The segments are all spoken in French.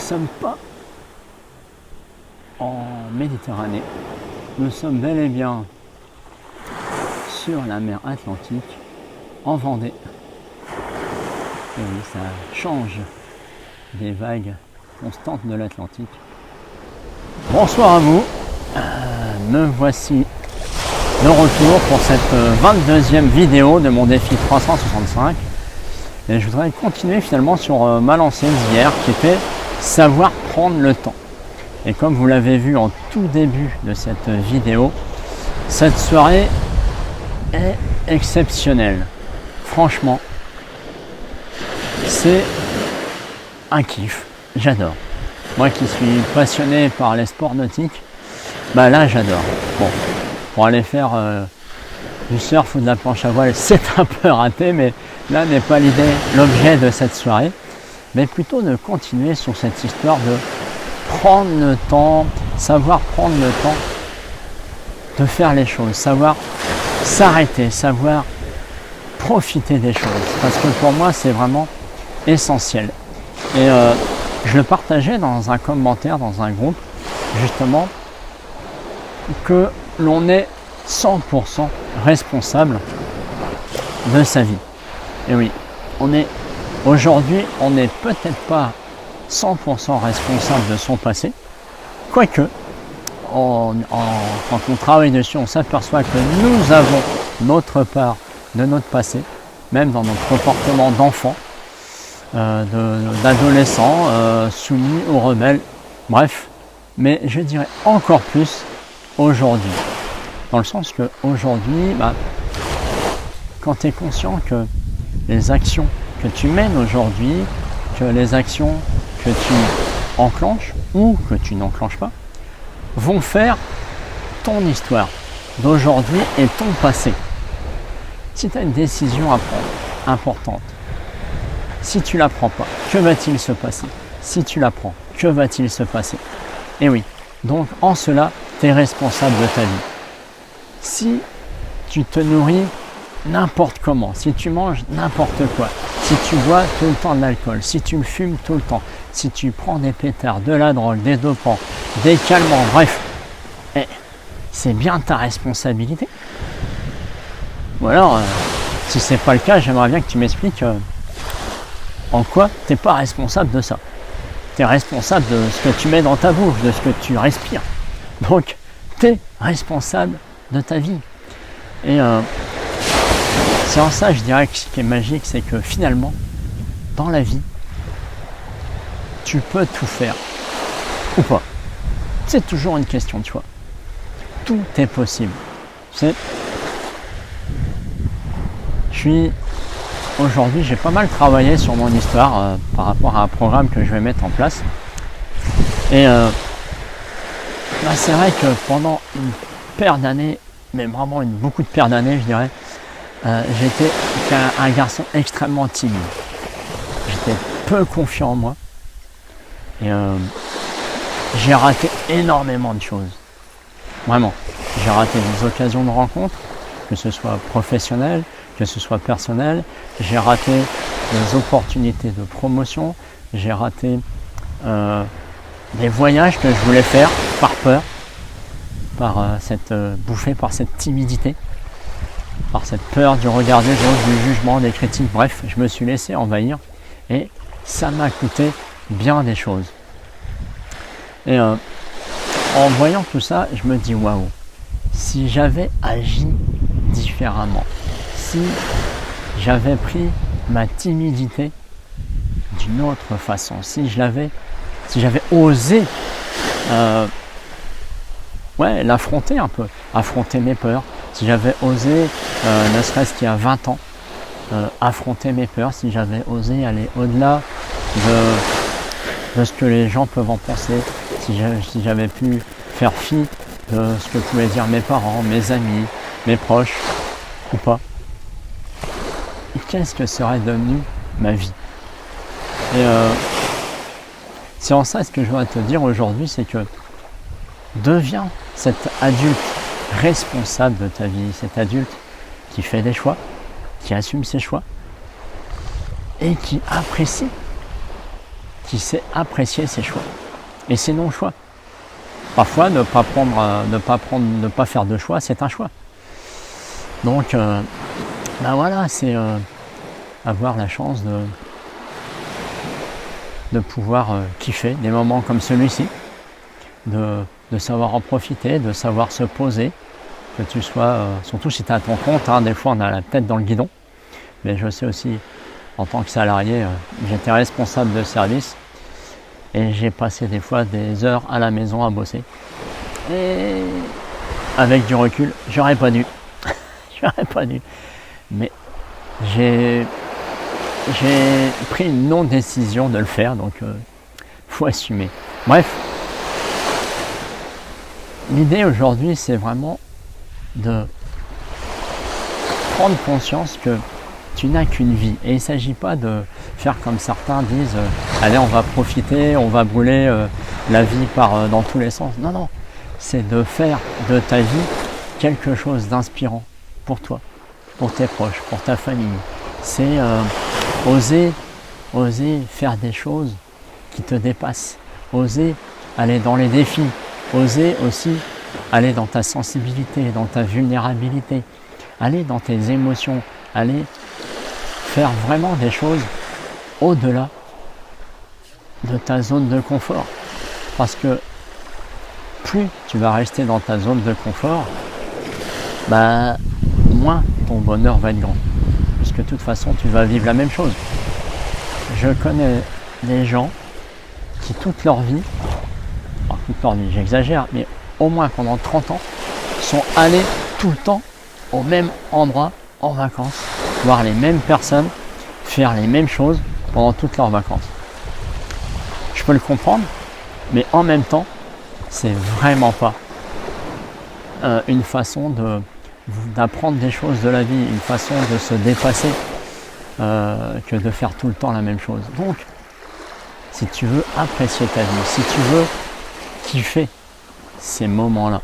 sommes pas en Méditerranée, nous sommes bel et bien sur la mer Atlantique, en Vendée. Et oui, ça change des vagues constantes de l'Atlantique. Bonsoir à vous, me voici de retour pour cette 22e vidéo de mon défi 365. Et je voudrais continuer finalement sur ma lancée d'hier qui était savoir prendre le temps. Et comme vous l'avez vu en tout début de cette vidéo, cette soirée est exceptionnelle. Franchement, c'est un kiff, j'adore. Moi qui suis passionné par les sports nautiques, bah là j'adore. Bon, pour aller faire du surf ou de la planche à voile, c'est un peu raté, mais là n'est pas l'idée, l'objet de cette soirée, mais plutôt de continuer sur cette histoire de prendre le temps, savoir prendre le temps de faire les choses, savoir s'arrêter, savoir profiter des choses, parce que pour moi c'est vraiment essentiel. Et je le partageais dans un commentaire, dans un groupe, justement, que l'on est 100% responsable de sa vie. Et oui, aujourd'hui, on n'est peut-être pas 100% responsable de son passé, quoique, quand on travaille dessus, on s'aperçoit que nous avons notre part de notre passé, même dans notre comportement d'enfant, d'adolescent, soumis aux rebelles, bref, mais je dirais encore plus aujourd'hui, dans le sens que aujourd'hui, quand tu es conscient que les actions que tu mènes aujourd'hui, que les actions que tu enclenches ou que tu n'enclenches pas, vont faire ton histoire d'aujourd'hui et ton passé. Si tu as une décision à prendre, importante, si tu ne la prends pas, que va-t-il se passer? Si tu la prends, que va-t-il se passer? Et oui, donc en cela, tu es responsable de ta vie. Si tu te nourris n'importe comment, si tu manges n'importe quoi, si tu bois tout le temps de l'alcool, si tu fumes tout le temps, si tu prends des pétards, de la drogue, des dopants, des calmants, bref, c'est bien ta responsabilité. Ou alors, si c'est pas le cas, j'aimerais bien que tu m'expliques en quoi tu n'es pas responsable de ça. Tu es responsable de ce que tu mets dans ta bouche, de ce que tu respires. Donc, tu es responsable de ta vie. Et c'est en ça, je dirais que ce qui est magique, c'est que finalement, dans la vie, tu peux tout faire. Ou pas. C'est toujours une question de choix. Tout est possible. Aujourd'hui, j'ai pas mal travaillé sur mon histoire par rapport à un programme que je vais mettre en place. Et c'est vrai que pendant une paire d'années, mais vraiment beaucoup de paires d'années, je dirais, j'étais un garçon extrêmement timide. J'étais peu confiant en moi. Et j'ai raté énormément de choses. Vraiment. J'ai raté des occasions de rencontre, que ce soit professionnel, que ce soit personnel. J'ai raté des opportunités de promotion. J'ai raté des voyages que je voulais faire par peur, bouffé par cette timidité, par cette peur du regard des autres, du jugement, des critiques. Bref, je me suis laissé envahir et ça m'a coûté bien des choses. Et en voyant tout ça, je me dis waouh, si j'avais agi différemment, si j'avais pris ma timidité d'une autre façon, si j'avais osé l'affronter un peu, affronter mes peurs, si j'avais osé, ne serait-ce qu'il y a 20 ans, affronter mes peurs, si j'avais osé aller au-delà de ce que les gens peuvent en penser, si j'avais pu faire fi de ce que pouvaient dire mes parents, mes amis, mes proches, ou pas. Qu'est-ce que serait devenue ma vie? Et c'est en ça ce que je voudrais te dire aujourd'hui, c'est que deviens cet adulte responsable de ta vie, cet adulte qui fait des choix, qui assume ses choix et qui apprécie qui sait apprécier ses choix et ses non-choix. Parfois, ne pas faire de choix, c'est un choix. Donc, voilà, c'est avoir la chance de pouvoir kiffer des moments comme celui-ci, de savoir en profiter, de savoir se poser, que tu sois, surtout si tu es à ton compte, hein, des fois on a la tête dans le guidon, mais je sais aussi, en tant que salarié, j'étais responsable de service, et j'ai passé des fois des heures à la maison à bosser. Et avec du recul, j'aurais pas dû. J'aurais pas dû. Mais j'ai pris une non-décision de le faire, donc faut assumer. Bref, l'idée aujourd'hui, c'est vraiment de prendre conscience que tu n'as qu'une vie. Et il ne s'agit pas de faire comme certains disent allez, on va profiter, on va brûler la vie dans tous les sens. Non, non, c'est de faire de ta vie quelque chose d'inspirant pour toi, pour tes proches, pour ta famille. C'est oser faire des choses qui te dépassent, oser aller dans les défis, oser aussi aller dans ta sensibilité, dans ta vulnérabilité, aller dans tes émotions, aller faire vraiment des choses au-delà de ta zone de confort. Parce que plus tu vas rester dans ta zone de confort, moins ton bonheur va être grand. Puisque de toute façon, tu vas vivre la même chose. Je connais des gens qui toute leur vie, j'exagère, mais au moins pendant 30 ans, sont allés tout le temps au même endroit en vacances, voir les mêmes personnes, faire les mêmes choses pendant toutes leurs vacances. Je peux le comprendre, mais en même temps, c'est vraiment pas une façon d'apprendre des choses de la vie, une façon de se dépasser que de faire tout le temps la même chose. Donc, si tu veux apprécier ta vie, si tu veux kiffer ces moments-là,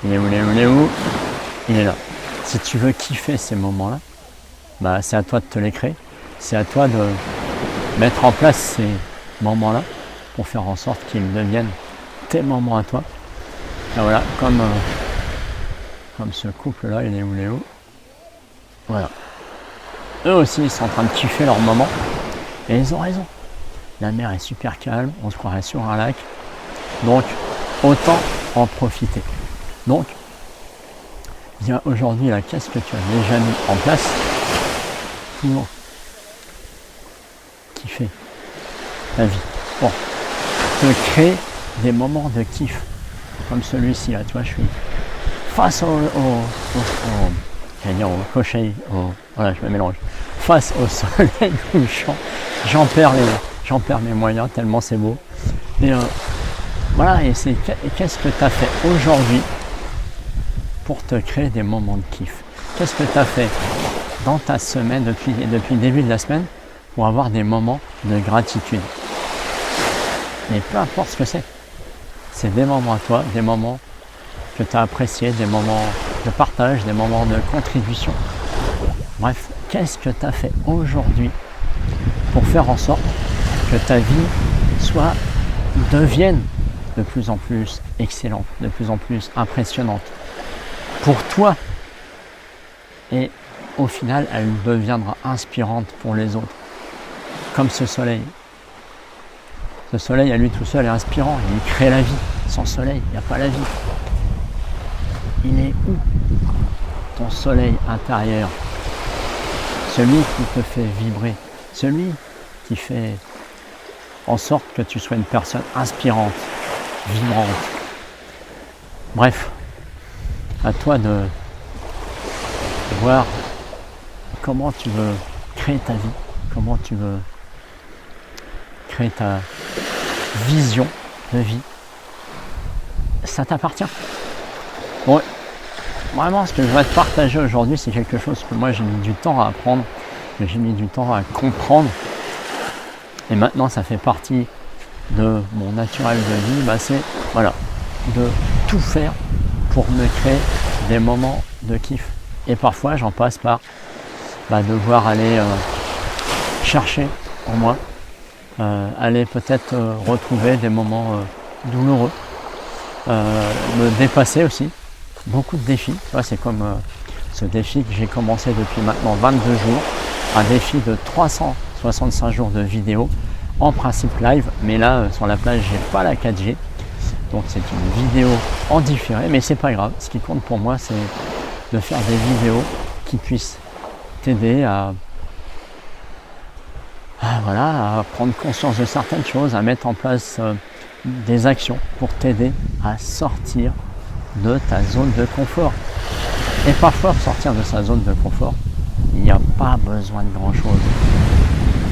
il est où? Il est là. Si tu veux kiffer ces moments-là, c'est à toi de te les créer. C'est à toi de mettre en place ces moments-là pour faire en sorte qu'ils deviennent tes moments à toi. Et voilà, comme ce couple-là, il est où? Voilà. Eux aussi, ils sont en train de kiffer leur moment. Et ils ont raison. La mer est super calme, on se croirait sur un lac. Donc, autant en profiter. Donc, bien aujourd'hui, là, qu'est-ce que tu as déjà mis en place pour kiffer ta vie, pour te créer des moments de kiff, comme celui-ci, là, tu vois, je suis face au cocher, voilà, je me mélange, face au soleil couchant, j'en perds mes moyens, tellement c'est beau. Et voilà, et qu'est-ce que tu as fait aujourd'hui pour te créer des moments de kiff? Qu'est-ce que tu as fait dans ta semaine, depuis le début de la semaine, pour avoir des moments de gratitude? Mais peu importe ce que c'est des moments à toi, des moments que tu as appréciés, des moments de partage, des moments de contribution. Bref, qu'est-ce que tu as fait aujourd'hui pour faire en sorte que ta vie devienne de plus en plus excellente, de plus en plus impressionnante pour toi, et au final elle deviendra inspirante pour les autres, comme ce soleil. Ce soleil à lui tout seul est inspirant, il crée la vie. Sans soleil, il n'y a pas la vie. Il est où ton soleil intérieur? Celui qui te fait vibrer, celui qui fait en sorte que tu sois une personne inspirante, vibrante. Bref, à toi de voir comment tu veux créer ta vie, comment tu veux créer ta vision de vie. Ça t'appartient. Bon, vraiment, ce que je vais te partager aujourd'hui, c'est quelque chose que moi j'ai mis du temps à apprendre, que j'ai mis du temps à comprendre. Et maintenant, ça fait partie de mon naturel de vie. C'est de tout faire pour me créer des moments de kiff. Et parfois, j'en passe par devoir aller chercher en moi aller peut-être retrouver des moments douloureux, me dépasser aussi, beaucoup de défis. Tu vois, c'est comme ce défi que j'ai commencé depuis maintenant 22 jours, un défi de 365 jours de vidéo, en principe live, mais là sur la plage j'ai pas la 4G, donc c'est une vidéo en différé, mais c'est pas grave. Ce qui compte pour moi, c'est de faire des vidéos qui puissent t'aider à prendre conscience de certaines choses, à mettre en place des actions pour t'aider à sortir de ta zone de confort. Et parfois, sortir de sa zone de confort, il n'y a pas besoin de grand chose.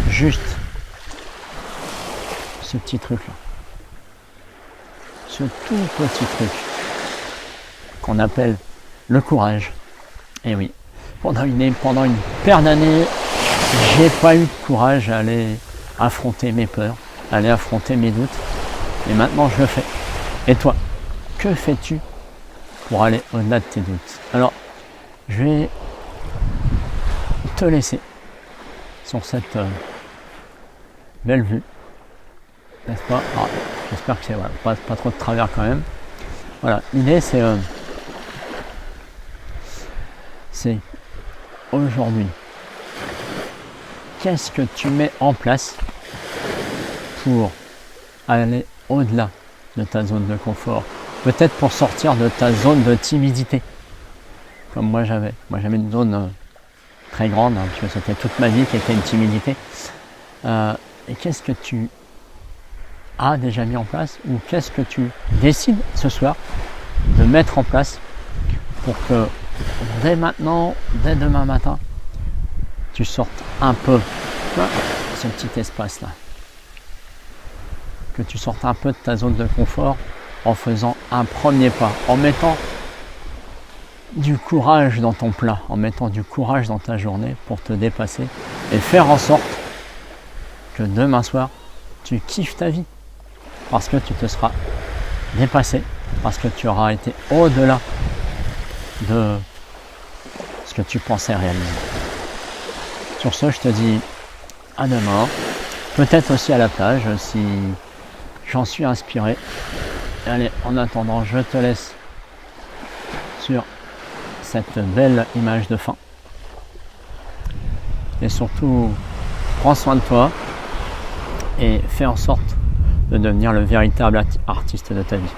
Juste ce petit truc-là. Ce tout petit truc qu'on appelle le courage. Et oui, pendant une paire d'années, j'ai pas eu de courage à aller affronter mes peurs, à aller affronter mes doutes. Et maintenant, je le fais. Et toi, que fais-tu pour aller au-delà de tes doutes? Alors, je vais te laisser sur cette belle vue, n'est-ce pas? J'espère que c'est pas trop de travers quand même. Voilà, l'idée c'est aujourd'hui, qu'est-ce que tu mets en place pour aller au-delà de ta zone de confort? Peut-être pour sortir de ta zone de timidité, comme moi j'avais. Moi j'avais une zone très grande, parce que c'était toute ma vie qui était une timidité. Et qu'est-ce que tu as déjà mis en place, ou qu'est-ce que tu décides ce soir de mettre en place pour que dès maintenant, dès demain matin, tu sortes un peu ce petit espace là, que tu sortes un peu de ta zone de confort en faisant un premier pas, en mettant du courage dans ton plat, en mettant du courage dans ta journée pour te dépasser et faire en sorte que demain soir tu kiffes ta vie, parce que tu te seras dépassé, parce que tu auras été au-delà de ce que tu pensais réaliser. Sur ce, je te dis à demain, peut-être aussi à la plage si j'en suis inspiré. Allez, en attendant, je te laisse sur cette belle image de fin. Et surtout, prends soin de toi et fais en sorte de devenir le véritable artiste de ta vie.